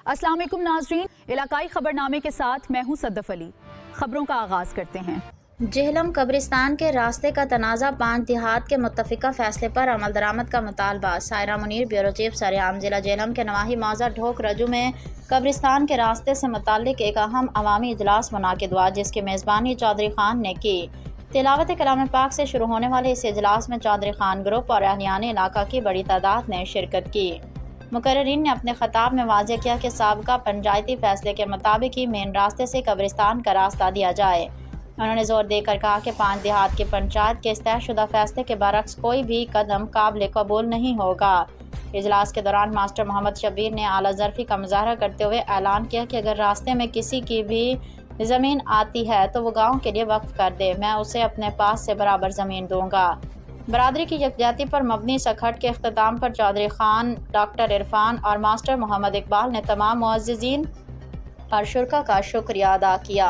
अस्सलाम वालेकुम नाजरीन, इलाकाई खबरनामे के साथ मैं हूं सद्दफ अली। खबरों का आगाज करते हैं। जेहलम कब्रिस्तान के रास्ते का तनाज़ा 5 देहात के मुत्तफ़िका फैसले पर अमल दरामद का मुतालबा। सायरा मुनीर, ब्यूरो चीफ सरेआम। जिला जेहलम के नवाही मौज़ा ढोक रजू में कब्रिस्तान के रास्ते से मुताल्लिक एक अहम अवामी इजलास मुनाकिद हुआ, जिसकी मेज़बानी चौधरी खान ने की। तिलावत कलाम पाक से शुरू होने वाले इस इजलास में चौधरी खान ग्रुप और अहलियान इलाका की बड़ी तादाद ने शिरकत की। मुकर्रिरीन ने अपने खिताब में वाज़ेह किया कि साबिक़ा पंचायती फैसले के मुताबिक ही मेन रास्ते से कब्रिस्तान का रास्ता दिया जाए। उन्होंने जोर देकर कहा कि 5 देहात की पंचायत के इस तयशुदा फैसले के बरक्स कोई भी कदम काबिल कबूल नहीं होगा। इजलास के दौरान मास्टर मोहम्मद शब्बीर ने आला ज़र्फ़ी का मुज़ाहरा करते हुए ऐलान किया कि अगर रास्ते में किसी की भी ज़मीन आती है तो वो गाँव के लिए वक्फ कर दे, मैं उसे अपने पास से बराबर ज़मीन दूँगा। बरादरी की यकजहती पर मबनी सखट के अख्ताम पर चौधरी खान, डॉक्टर इरफान और मास्टर मोहम्मद इकबाल ने तमाम मुअज़्ज़िज़ीन और शुरका का शुक्रिया अदा किया।